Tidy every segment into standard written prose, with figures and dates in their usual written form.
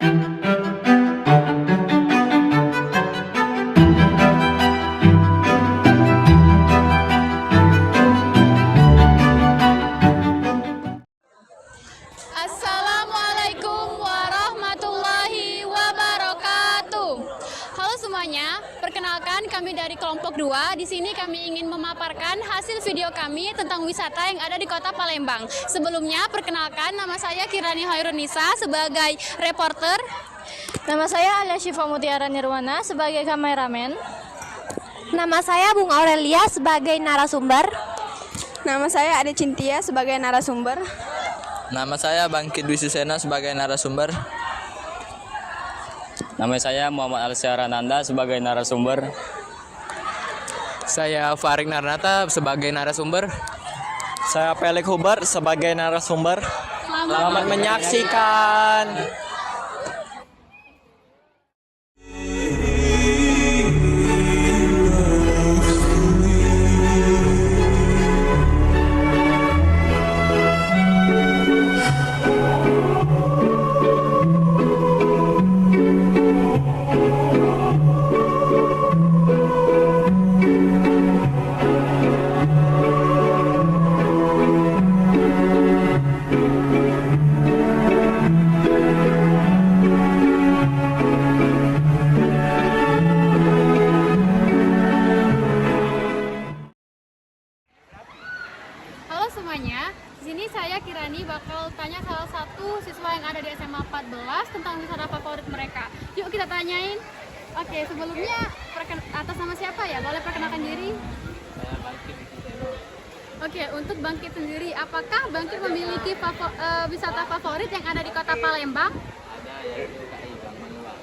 Assalamualaikum warahmatullahi wabarakatuh. Halo semuanya, perkenalkan kami dari kelompok 2. Di sini kami ingin memaparkan hasil video kami tentang wisata yang ada di Kota Palembang. Sebelumnya, perkenalkan nama saya Kirani Hoirunisa sebagai reporter. Nama saya Alia Syifa Mutiara Nirwana sebagai kameramen. Nama saya Bung Aurelia sebagai narasumber. Nama saya Ade Cintia sebagai narasumber. Nama saya Bangkit Dwi Susena sebagai narasumber. Nama saya Muhammad Alsyarananda sebagai narasumber. Saya Farik Narnata sebagai narasumber. Saya Pelik Hubar sebagai narasumber. Selamat menyaksikan. Halo semuanya, di sini saya Kirani bakal tanya salah satu siswa yang ada di SMA 14 tentang wisata favorit mereka. Yuk kita tanyain. Oke, sebelumnya atas nama siapa ya? Boleh perkenalkan diri? Saya Bangkit. Oke, untuk Bangkit sendiri, apakah Bangkit memiliki wisata favorit yang ada di Kota Palembang? Ada yaitu KI Kambang Iwa.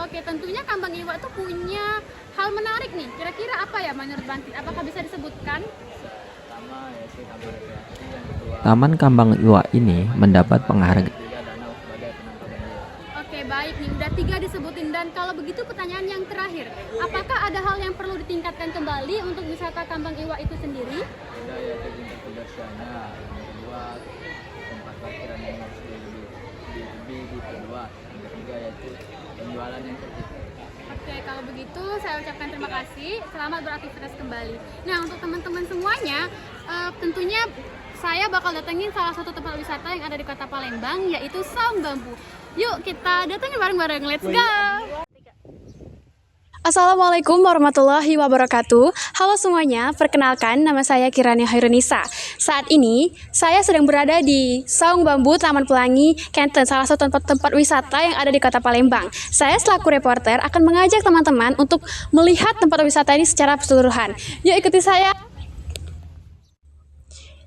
Oke, tentunya Kambang Iwa itu punya hal menarik nih. Kira-kira apa ya menurut Bangkit? Apakah bisa disebutkan? Pertama yaitu taman rekreasi, yang kedua Taman Kambang Iwa ini mendapat penghargaan ketiga danau sebagai penangkapan iwa. Oke, baik nih, udah 3 disebutin. Dan kalau begitu pertanyaan yang terakhir, apakah ada hal yang perlu ditingkatkan kembali untuk wisata Kambang Iwa itu sendiri? Ada yaitu tingkat kebersihannya, yang kedua tempat parkiran yang harus lebih diperluas, yang ketiga yaitu penjualan yang tertib. Oke, kalau begitu saya ucapkan terima kasih. Selamat beraktivitas kembali. Nah, untuk teman-teman semuanya, tentunya saya bakal datengin salah satu tempat wisata yang ada di Kota Palembang, yaitu Saung Bambu. Yuk kita datengin bareng-bareng. Let's go! Assalamualaikum warahmatullahi wabarakatuh. Halo semuanya, perkenalkan nama saya Kirani Hoirunisa. Saat ini saya sedang berada di Saung Bambu Taman Pelangi, Kenten, salah satu tempat wisata yang ada di Kota Palembang. Saya selaku reporter akan mengajak teman-teman untuk melihat tempat wisata ini secara keseluruhan. Yuk ikuti saya.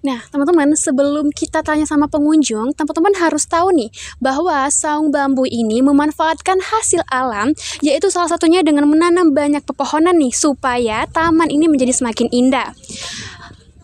Nah, teman-teman, sebelum kita tanya sama pengunjung, teman-teman harus tahu nih bahwa Saung Bambu ini memanfaatkan hasil alam, yaitu salah satunya dengan menanam banyak pepohonan nih supaya taman ini menjadi semakin indah.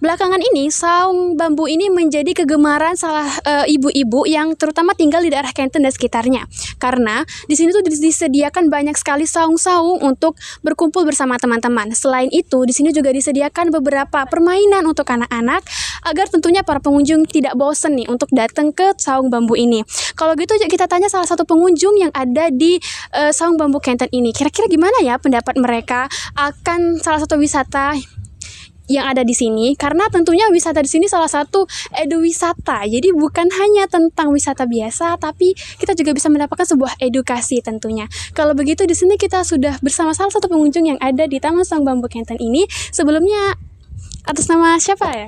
Belakangan ini, Saung Bambu ini menjadi kegemaran salah ibu-ibu yang terutama tinggal di daerah Kenten dan sekitarnya. Karena di sini tuh disediakan banyak sekali saung-saung untuk berkumpul bersama teman-teman. Selain itu, di sini juga disediakan beberapa permainan untuk anak-anak agar tentunya para pengunjung tidak bosan nih untuk datang ke Saung Bambu ini. Kalau gitu, kita tanya salah satu pengunjung yang ada di Saung Bambu Kenten ini. Kira-kira gimana ya pendapat mereka akan salah satu wisata yang ada di sini, karena tentunya wisata di sini salah satu eduwisata. Jadi bukan hanya tentang wisata biasa, tapi kita juga bisa mendapatkan sebuah edukasi tentunya. Kalau begitu di sini kita sudah bersama salah satu pengunjung yang ada di Taman Saung Bambu Kenten ini. Sebelumnya atas nama siapa ya?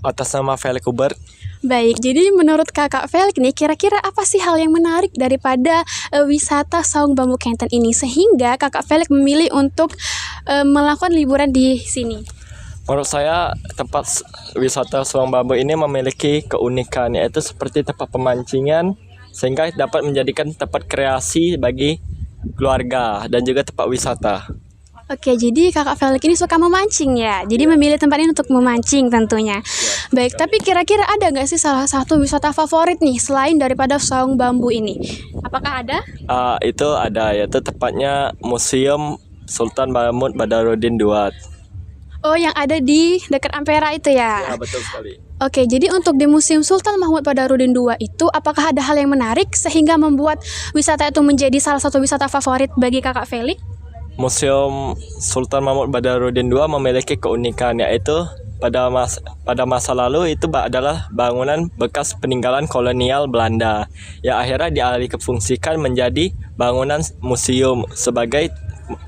Atas nama Pelik Hubar. Baik, jadi menurut Kakak Felix nih, kira-kira apa sih hal yang menarik daripada wisata Saung Bambu Kenten ini sehingga Kakak Felix memilih untuk melakukan liburan di sini? Menurut saya tempat wisata Saung Bambu ini memiliki keunikan, yaitu seperti tempat pemancingan sehingga dapat menjadikan tempat kreasi bagi keluarga dan juga tempat wisata. Oke, jadi Kakak Felix ini suka memancing ya. Jadi memilih tempat ini untuk memancing tentunya. Baik, tapi kira-kira ada nggak sih salah satu wisata favorit nih selain daripada Saung Bambu ini? Apakah ada? Itu ada, yaitu tepatnya Museum Sultan Mahmud Badarudin II. Oh, yang ada di dekat Ampera itu ya? Ya, betul sekali. Oke, jadi untuk di Museum Sultan Mahmud Badarudin II itu, apakah ada hal yang menarik sehingga membuat wisata itu menjadi salah satu wisata favorit bagi Kakak Felix? Museum Sultan Mahmud Badarudin II memiliki keunikan, yaitu pada masa lalu itu adalah bangunan bekas peninggalan kolonial Belanda yang akhirnya dialih kefungsikan menjadi bangunan museum sebagai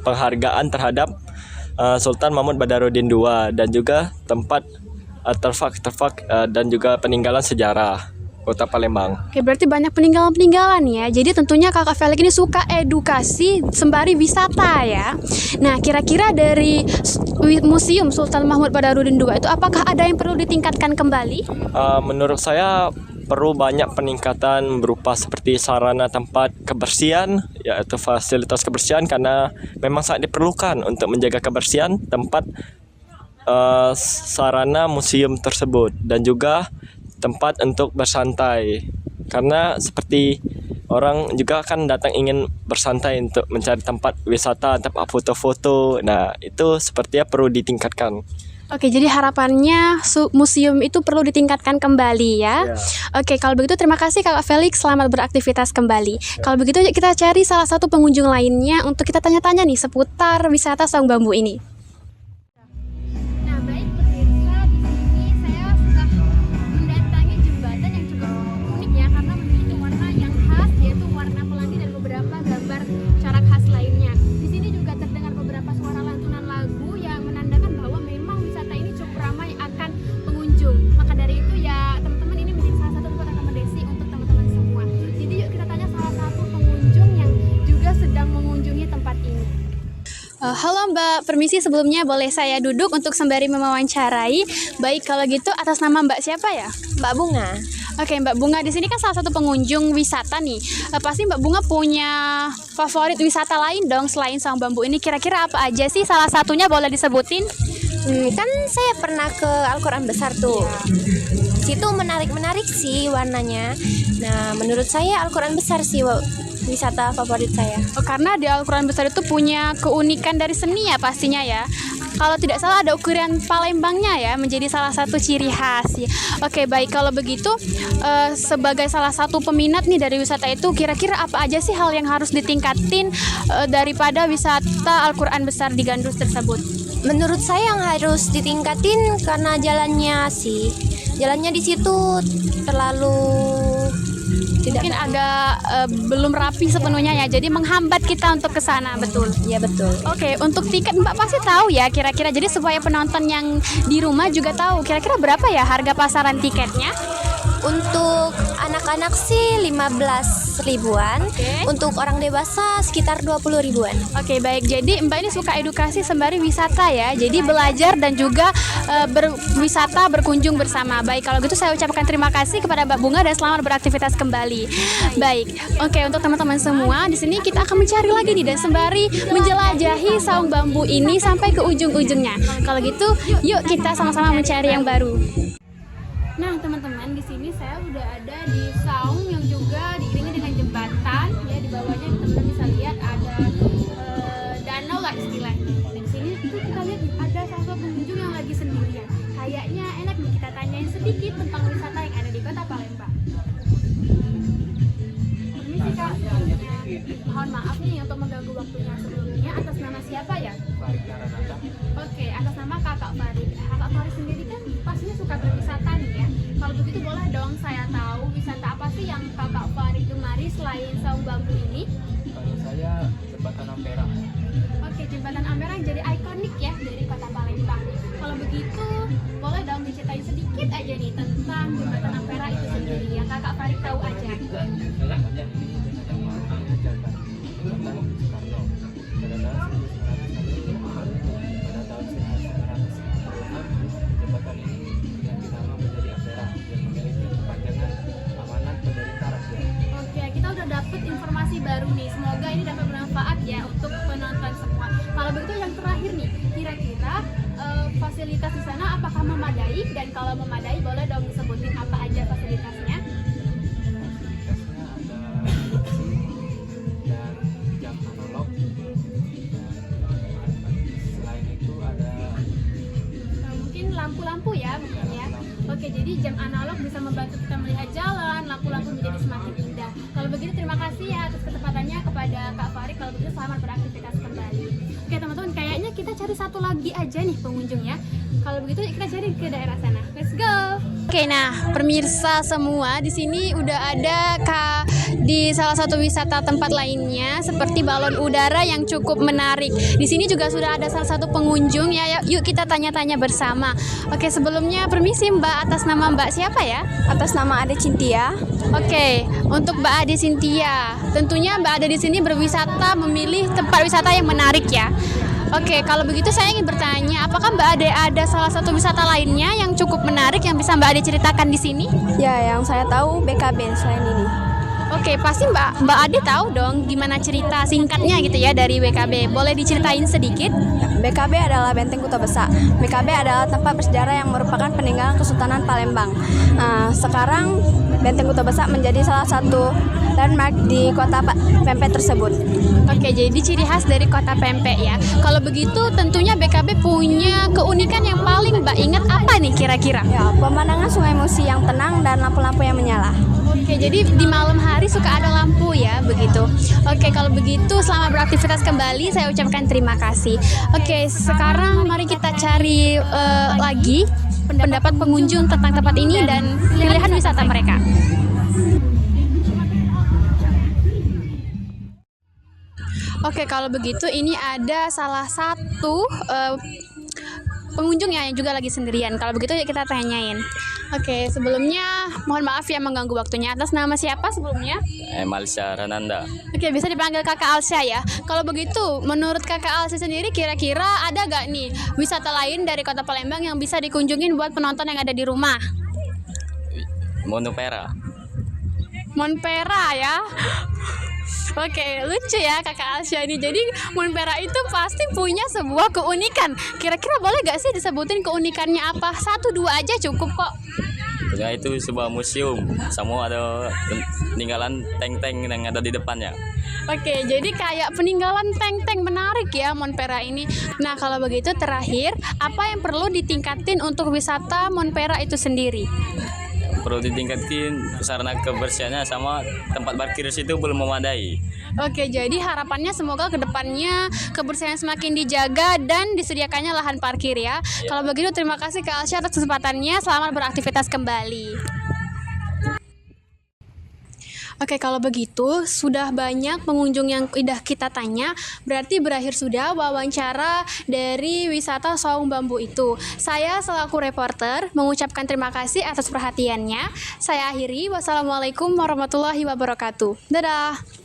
penghargaan terhadap Sultan Mahmud Badarudin II dan juga tempat artefak dan juga peninggalan sejarah Kota Palembang. Oke, berarti banyak peninggalan-peninggalan ya. Jadi tentunya Kakak Felix ini suka edukasi sembari wisata ya. Nah, kira-kira dari Museum Sultan Mahmud Badarudin II itu apakah ada yang perlu ditingkatkan kembali? Menurut saya perlu banyak peningkatan berupa seperti sarana tempat kebersihan, yaitu fasilitas kebersihan, karena memang sangat diperlukan untuk menjaga kebersihan tempat sarana museum tersebut, dan juga tempat untuk bersantai, karena seperti orang juga akan datang ingin bersantai untuk mencari tempat wisata, tempat foto-foto. Nah, itu sepertinya perlu ditingkatkan. Oke, jadi harapannya museum itu perlu ditingkatkan kembali ya. Oke, kalau begitu terima kasih Kakak Felix, selamat beraktivitas kembali. Kalau begitu yuk kita cari salah satu pengunjung lainnya untuk kita tanya-tanya nih seputar wisata Saung Bambu ini. Nah, baik pemirsa, di sini saya sudah mendatangi jembatan yang cukup unik ya, karena memiliki warna yang khas, yaitu warna pelangi dan beberapa gambar corak khas lainnya. Di sini juga terdengar beberapa suara lantunan lagu yang menandakan bahwa memang wisata ini cukup ramai akan pengunjung. Maka dari itu ya, teman-teman, ini menjadi salah satu tempat rekomendasi untuk teman-teman semua. Jadi yuk kita tanya salah satu pengunjung yang juga sedang mengunjungi tempat ini. Halo Mbak, permisi sebelumnya boleh saya duduk untuk sembari mewawancarai. Baik, kalau gitu atas nama Mbak siapa ya? Mbak Bunga. Oke, Mbak Bunga di sini kan salah satu pengunjung wisata nih. Pasti Mbak Bunga punya favorit wisata lain dong selain Saung Bambu ini. Kira-kira apa aja sih? Salah satunya boleh disebutin? Kan saya pernah ke Al-Quran Besar tuh. Situ menarik sih warnanya. Nah, menurut saya Al-Quran Besar sih wisata favorit saya. Oh, karena di Al-Quran Besar itu punya keunikan dari seni ya pastinya ya. Kalau tidak salah ada ukuran Palembangnya ya, menjadi salah satu ciri khas ya. Oke, baik, kalau begitu sebagai salah satu peminat nih dari wisata itu, kira-kira apa aja sih hal yang harus ditingkatin daripada wisata Al-Quran Besar di Gandus tersebut? Menurut saya yang harus ditingkatin karena jalannya sih. Jalannya di situ terlalu mungkin agak belum rapi sepenuhnya ya, jadi menghambat kita untuk ke sana, betul? Ya, betul. Oke, untuk tiket Mbak pasti tahu ya kira-kira, jadi supaya penonton yang di rumah juga tahu kira-kira berapa ya harga pasaran tiketnya? Untuk anak-anak sih 15 ribuan. Untuk orang dewasa sekitar 20 ribuan. Oke, baik. Jadi Mbak ini suka edukasi sembari wisata ya. Jadi belajar dan juga berwisata, berkunjung bersama. Baik, kalau gitu saya ucapkan terima kasih kepada Mbak Bunga dan selamat beraktivitas kembali. Baik. Oke, untuk teman-teman semua, di sini kita akan mencari lagi nih dan sembari menjelajahi Saung Bambu ini sampai ke ujung-ujungnya. Kalau gitu, yuk kita sama-sama mencari yang baru. Nah, teman-teman, di sini saya udah ada di saung yang juga diiringi dengan jembatan ya. Di bawahnya teman-teman bisa lihat ada danau lah istilahnya. Dan di sini tuh kita lihat ada salah satu pengunjung yang lagi sendirian. Kayaknya enak nih kita tanyain sedikit tentang wisata yang ada di Kota Palembang. Permisi Kak, mohon maaf nih untuk mengganggu waktunya sebelumnya. Atas nama siapa ya? Oke, atas nama Kakak Farid. Kakak Farid sendiri kan pastinya suka berwisata nih ya. Kalau begitu boleh dong saya tahu wisata apa sih yang Kakak Farid gemari selain Saung Bambu ini? Kalau saya jembatan Ampera. Oke, jembatan Ampera yang jadi ikonik ya dari Kota Palembang. Kalau begitu boleh dong diceritain sedikit aja nih tentang jembatan Ampera itu sendiri yang Kakak Farid tahu aja. Namanya ini yang mau dijaga. Jembatan Soekarno. Pada tahun 1960, pada tahun 1996, jembatan ini yang dinamakan menjadi Ampera yang memiliki kepanjangan amanat pemerintah rakyat. Oke, kita udah dapet informasi baru nih. Semoga ini dapat bermanfaat ya untuk penonton semua. Kalau begitu yang terakhir nih, kira-kira fasilitas di sana apakah memadai? Dan kalau memadai boleh dong disebutin apa aja fasilitasnya? Fasilitasnya ada kursi dan jam analog, dan selain itu ada Jadi jam analog bisa membantu kita melihat jalan, lampu-lampu menjadi semakin indah. Kalau begitu terima kasih ya atas kesempatannya kepada Kak Farid. Kalau begitu selamat beraktivitas kembali. Oke teman-teman, kayaknya kita cari satu lagi aja nih pengunjung ya. Kalau begitu kita cari ke daerah sana. Let's go. Oke, nah pemirsa semua, di sini udah ada di salah satu wisata tempat lainnya seperti balon udara yang cukup menarik. Di sini juga sudah ada salah satu pengunjung ya. Yuk kita tanya-tanya bersama. Oke, sebelumnya permisi Mbak, atas nama Mbak siapa ya? Atas nama Ade Cintia. Oke, untuk Mbak Ade Sintia, tentunya Mbak Ade di sini berwisata memilih tempat wisata yang menarik ya. Oke, kalau begitu saya ingin bertanya, apakah Mbak Ade ada salah satu wisata lainnya yang cukup menarik yang bisa Mbak Ade ceritakan di sini? Ya, yang saya tahu BKB selain ini. Oke, pasti Mbak Ade tahu dong gimana cerita singkatnya gitu ya dari BKB. Boleh diceritain sedikit? BKB adalah Benteng Kota Besak. BKB adalah tempat bersejarah yang merupakan peninggalan Kesultanan Palembang. Sekarang Benteng Kota Besak menjadi salah satu landmark di kota Pempek tersebut. Oke, jadi ciri khas dari kota Pempek ya. Kalau begitu tentunya BKB punya keunikan yang paling Mbak ingat apa nih kira-kira? Ya, pemandangan Sungai Musi yang tenang dan lampu-lampu yang menyala. Oke, jadi di malam hari suka ada lampu ya, begitu. Oke, kalau begitu selamat beraktivitas kembali, saya ucapkan terima kasih. Oke, sekarang mari kita cari lagi pendapat pengunjung tentang tempat ini dan pilihan wisata mereka. Oke, kalau begitu ini ada salah satu pengunjung ya yang juga lagi sendirian. Kalau begitu ya kita tanyain. Oke, sebelumnya mohon maaf ya mengganggu waktunya. Atas nama siapa sebelumnya? Malsya Rananda. Oke, bisa dipanggil Kakak Alsya ya. Kalau begitu, menurut Kakak Alsya sendiri kira-kira ada gak nih wisata lain dari Kota Palembang yang bisa dikunjungin buat penonton yang ada di rumah? Monopera. Monpera ya. Oke, lucu ya Kakak Alsya ini. Jadi Monpera itu pasti punya sebuah keunikan. Kira-kira boleh gak sih disebutin keunikannya apa? 1-2 aja cukup kok. Ya, itu sebuah museum. Semua ada peninggalan tank-tank yang ada di depannya. Oke, jadi kayak peninggalan tank-tank menarik ya Monpera ini. Nah, kalau begitu terakhir, apa yang perlu ditingkatin untuk wisata Monpera itu sendiri? Perlu ditingkatin sarana kebersihannya sama tempat parkir situ belum memadai. Oke, jadi harapannya semoga kedepannya kebersihan semakin dijaga dan disediakannya lahan parkir ya. Kalau begitu terima kasih Kak Alsya atas kesempatannya. Selamat beraktivitas kembali. Oke, kalau begitu sudah banyak pengunjung yang udah kita tanya, berarti berakhir sudah wawancara dari wisata Saung Bambu itu. Saya selaku reporter mengucapkan terima kasih atas perhatiannya. Saya akhiri, wassalamualaikum warahmatullahi wabarakatuh. Dadah.